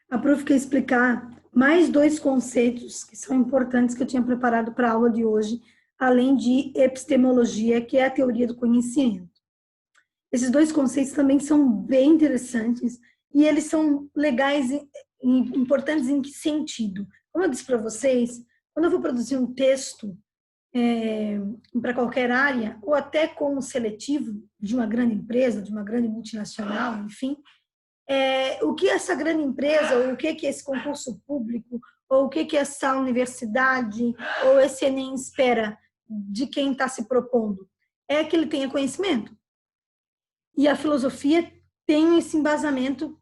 A prof quer explicar mais dois conceitos que são importantes que eu tinha preparado para a aula de hoje, além de epistemologia, que é a teoria do conhecimento. Esses dois conceitos também são bem interessantes e eles são legais e importantes em que sentido? Como eu disse para vocês, quando eu vou produzir um texto para qualquer área, ou até como seletivo de uma grande empresa, de uma grande multinacional, enfim, o que essa grande empresa, ou o que esse concurso público, ou o que essa universidade, ou esse Enem espera de quem está se propondo? É que ele tenha conhecimento. E a filosofia tem esse embasamento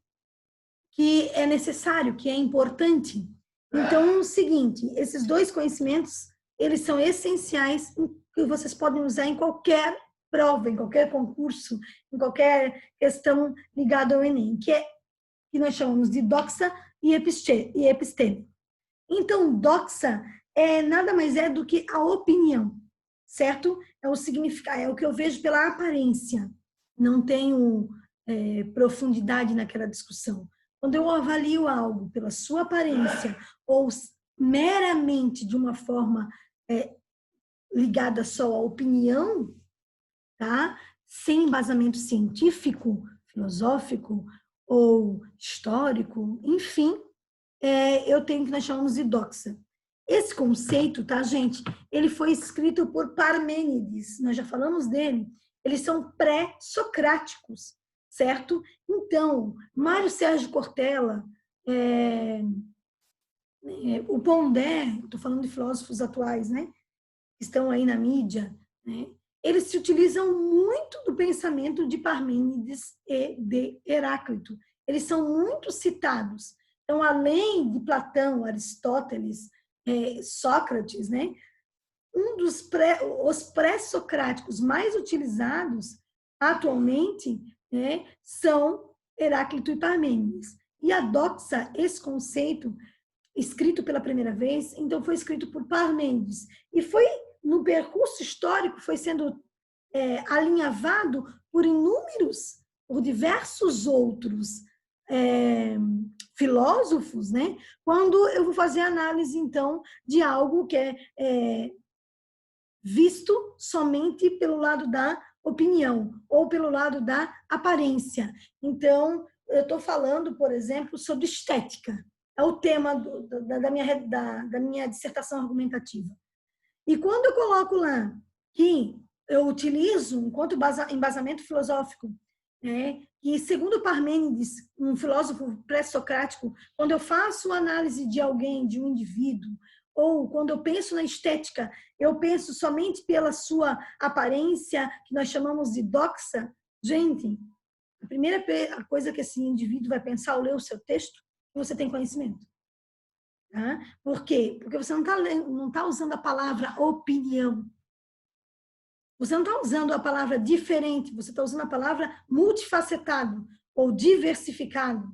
que é necessário, que é importante. Então, é o seguinte, esses dois conhecimentos, eles são essenciais, que vocês podem usar em qualquer prova, em qualquer concurso, em qualquer questão ligada ao Enem, que nós chamamos de doxa e episteme. Então, doxa nada mais é do que a opinião, certo? É o significado, é o que eu vejo pela aparência. Não tenho profundidade naquela discussão. Quando eu avalio algo pela sua aparência ou meramente de uma forma ligada só à opinião, tá? Sem embasamento científico, filosófico ou histórico, enfim, eu tenho o que nós chamamos de doxa. Esse conceito, tá, gente? Ele foi escrito por Parmênides, nós já falamos dele. Eles são pré-socráticos, certo? Então, Mário Sérgio Cortella, o Pondé, estou falando de filósofos atuais, né? Que estão aí na mídia, né? Eles se utilizam muito do pensamento de Parmênides e de Heráclito. Eles são muito citados. Então, além de Platão, Aristóteles, Sócrates, né? Os pré-socráticos mais utilizados atualmente, né, são Heráclito e Parmênides. E a doxa, esse conceito, escrito pela primeira vez, então foi escrito por Parmênides. E foi, no percurso histórico, foi sendo alinhavado por diversos outros filósofos, né? Quando eu vou fazer análise, então, de algo que é visto somente pelo lado da opinião ou pelo lado da aparência. Então, eu estou falando, por exemplo, sobre estética. É o tema da minha dissertação argumentativa. E quando eu coloco lá que eu utilizo, enquanto embasamento filosófico, que segundo Parmênides, um filósofo pré-socrático, quando eu faço análise de alguém, de um indivíduo, ou quando eu penso na estética, eu penso somente pela sua aparência, que nós chamamos de doxa. Gente, a primeira coisa que esse indivíduo vai pensar ao ler o seu texto, você tem conhecimento. Tá? Por quê? Porque você não tá usando a palavra opinião. Você não está usando a palavra diferente, você está usando a palavra multifacetado ou diversificado.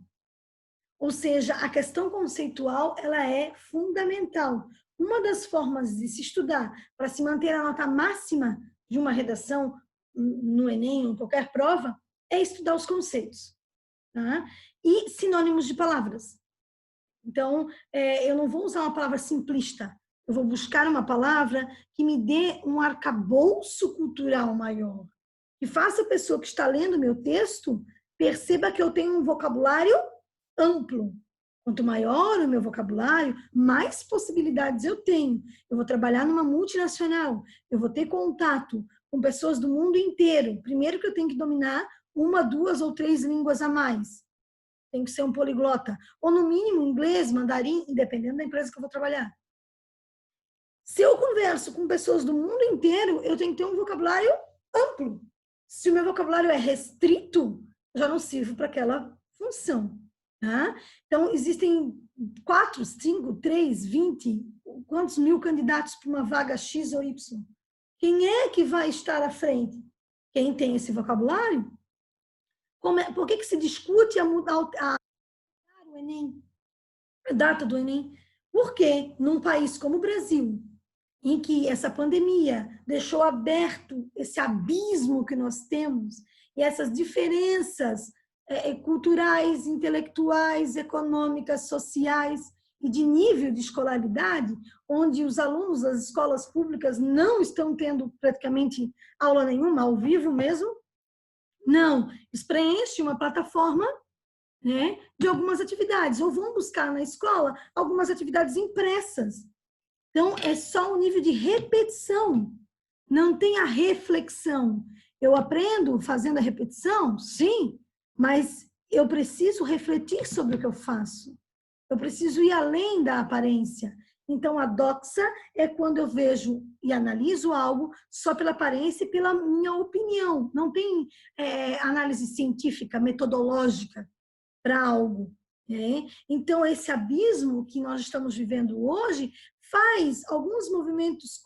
Ou seja, a questão conceitual ela é fundamental. Uma das formas de se estudar para se manter a nota máxima de uma redação no Enem ou qualquer prova é estudar os conceitos. Tá? E sinônimos de palavras. Então, eu não vou usar uma palavra simplista. Eu vou buscar uma palavra que me dê um arcabouço cultural maior. Que faça a pessoa que está lendo meu texto perceba que eu tenho um vocabulário amplo. Quanto maior o meu vocabulário, mais possibilidades eu tenho. Eu vou trabalhar numa multinacional, eu vou ter contato com pessoas do mundo inteiro. Primeiro que eu tenho que dominar uma, duas ou três línguas a mais. Tem que ser um poliglota. Ou, no mínimo, inglês, mandarim, dependendo da empresa que eu vou trabalhar. Se eu converso com pessoas do mundo inteiro, eu tenho que ter um vocabulário amplo. Se o meu vocabulário é restrito, eu já não sirvo para aquela função. Tá? Então, existem 4, 5, 3, 20, quantos mil candidatos para uma vaga X ou Y? Quem é que vai estar à frente? Quem tem esse vocabulário? Por que se discute o Enem? A data do Enem? Porque num país como o Brasil, em que essa pandemia deixou aberto esse abismo que nós temos e essas diferenças culturais, intelectuais, econômicas, sociais e de nível de escolaridade, onde os alunos das escolas públicas não estão tendo praticamente aula nenhuma, ao vivo mesmo. Não, eles preenchem uma plataforma, né, de algumas atividades, ou vão buscar na escola algumas atividades impressas. Então, é só o nível de repetição, não tem a reflexão. Eu aprendo fazendo a repetição? Sim, mas eu preciso refletir sobre o que eu faço. Eu preciso ir além da aparência. Então, a doxa é quando eu vejo e analiso algo só pela aparência e pela minha opinião. Não tem análise científica, metodológica para algo. Né? Então, esse abismo que nós estamos vivendo hoje faz alguns movimentos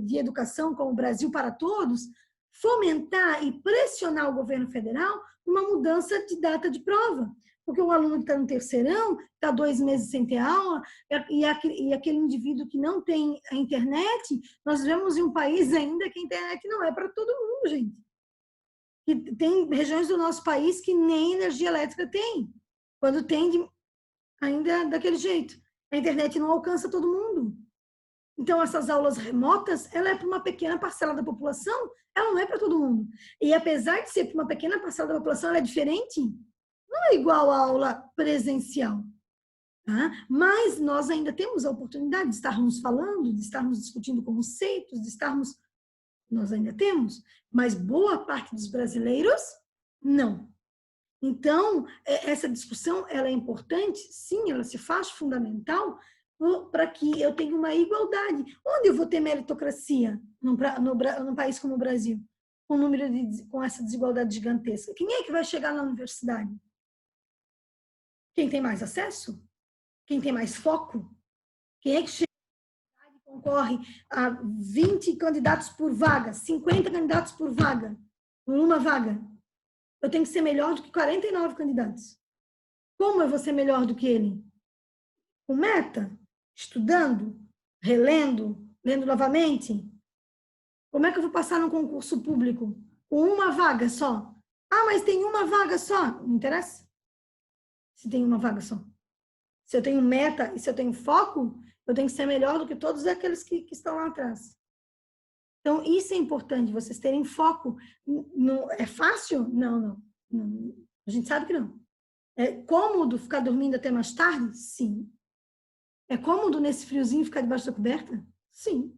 de educação, como o Brasil para Todos, fomentar e pressionar o governo federal uma mudança de data de prova. Porque o aluno que está no terceirão, está 2 meses sem ter aula, e aquele indivíduo que não tem a internet, nós vivemos em um país ainda que a internet não é para todo mundo, gente. E tem regiões do nosso país que nem energia elétrica tem. Quando tem, ainda é daquele jeito. A internet não alcança todo mundo. Então, essas aulas remotas, ela é para uma pequena parcela da população, ela não é para todo mundo. E apesar de ser para uma pequena parcela da população, ela é diferente, não é igual à aula presencial. Tá? Mas nós ainda temos a oportunidade de estarmos falando, de estarmos discutindo conceitos, de estarmos... Nós ainda temos, mas boa parte dos brasileiros, não. Então, essa discussão, ela é importante, sim, ela se faz fundamental para que eu tenha uma igualdade. Onde eu vou ter meritocracia num país como o Brasil, com essa desigualdade gigantesca? Quem é que vai chegar na universidade? Quem tem mais acesso? Quem tem mais foco? Quem é que chega e concorre a 20 candidatos por vaga, 50 candidatos por vaga, uma vaga? Eu tenho que ser melhor do que 49 candidatos. Como eu vou ser melhor do que ele? Com meta? Estudando? Relendo? Lendo novamente? Como é que eu vou passar num concurso público? Com uma vaga só? Ah, mas tem uma vaga só. Não interessa se tem uma vaga só. Se eu tenho meta e se eu tenho foco, eu tenho que ser melhor do que todos aqueles que estão lá atrás. Então, isso é importante, vocês terem foco. É fácil? Não. A gente sabe que não. É cômodo ficar dormindo até mais tarde? Sim. É cômodo nesse friozinho ficar debaixo da coberta? Sim.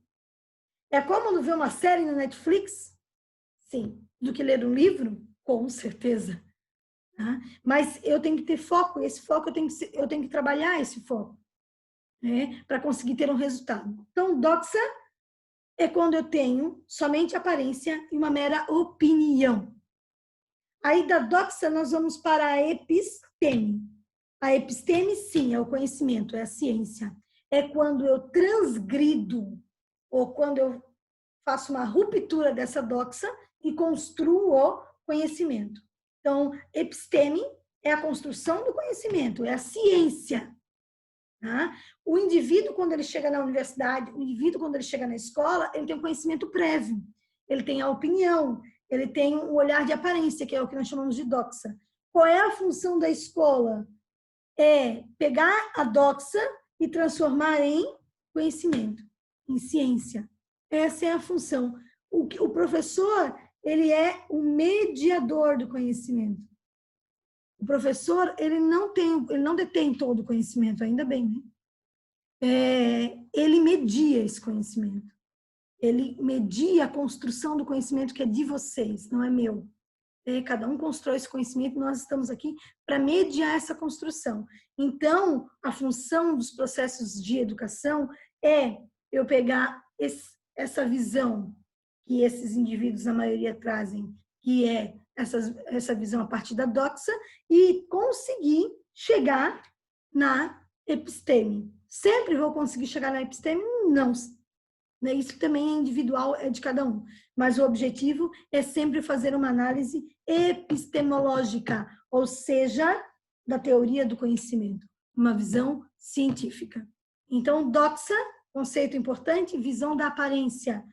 É cômodo ver uma série no Netflix? Sim. Do que ler um livro? Com certeza. Tá? Mas eu tenho que ter foco, e esse foco eu tenho que trabalhar esse foco, né? Para conseguir ter um resultado. Então, doxa é quando eu tenho somente aparência e uma mera opinião. Aí da doxa nós vamos para a episteme. A episteme, sim, é o conhecimento, é a ciência. É quando eu transgrido, ou quando eu faço uma ruptura dessa doxa e construo o conhecimento. Então, episteme é a construção do conhecimento, é a ciência. Tá? O indivíduo, quando ele chega na universidade, o indivíduo, quando ele chega na escola, ele tem um conhecimento prévio, ele tem a opinião, ele tem um olhar de aparência, que é o que nós chamamos de doxa. Qual é a função da escola? É pegar a doxa e transformar em conhecimento, em ciência. Essa é a função. O professor, ele é o mediador do conhecimento. O professor, ele não detém todo o conhecimento, ainda bem, né? Ele media esse conhecimento. Ele media a construção do conhecimento que é de vocês, não é meu. Cada um constrói esse conhecimento e nós estamos aqui para mediar essa construção. Então, a função dos processos de educação é eu pegar essa visão que esses indivíduos, a maioria, trazem, que é essa visão a partir da doxa, e conseguir chegar na episteme. Sempre vou conseguir chegar na episteme? Não. Isso também é individual, é de cada um. Mas o objetivo é sempre fazer uma análise epistemológica, ou seja, da teoria do conhecimento, uma visão científica. Então, doxa, conceito importante, visão da aparência,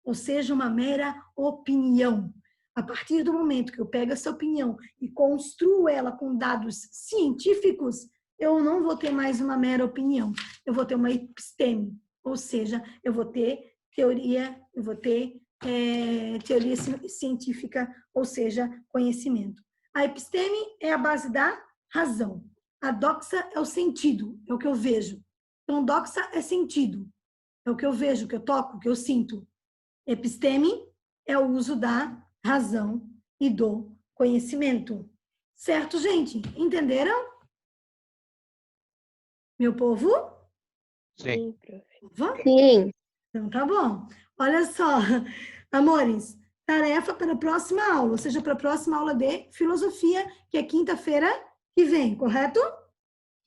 ou seja, uma mera opinião. A partir do momento que eu pego essa opinião e construo ela com dados científicos, eu não vou ter mais uma mera opinião. Eu vou ter uma episteme, ou seja, eu vou ter teoria, eu vou ter teoria científica, ou seja, conhecimento. A episteme é a base da razão. A doxa é o sentido, é o que eu vejo. Então, doxa é sentido, é o que eu vejo, o que eu toco, o que eu sinto. Episteme é o uso da razão e do conhecimento. Certo, gente? Entenderam? Meu povo? Sim. Vamos? Sim. Então, tá bom. Olha só, amores, tarefa para a próxima aula, ou seja, para a próxima aula de filosofia, que é quinta-feira que vem, correto?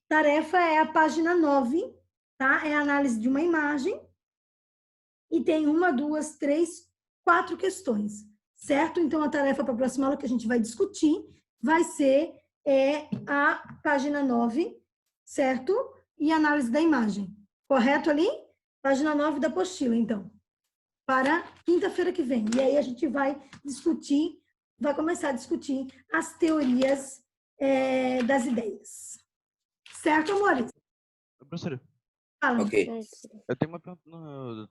Tarefa é a página 9, tá? É a análise de uma imagem e tem 1, 2, 3, 4 questões, certo? Então, a tarefa para a próxima aula que a gente vai discutir vai ser a página 9, certo? E análise da imagem, correto ali? Página 9 da apostila, então, para quinta-feira que vem. E aí a gente vai discutir, vai começar a discutir as teorias das ideias. Certo, amores? Professora, Fala. Ok. eu tenho uma pergunta no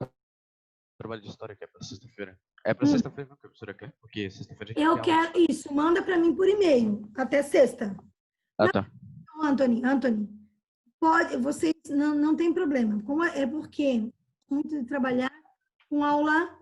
trabalho de história que é para sexta-feira. É para sexta-feira não que a professora quer? Porque sexta-feira a gente Eu tem aula. quero isso, manda para mim por e-mail, até sexta. Ah, tá. Anthony, pode, vocês não tem problema. Como é porque muito de trabalhar com aula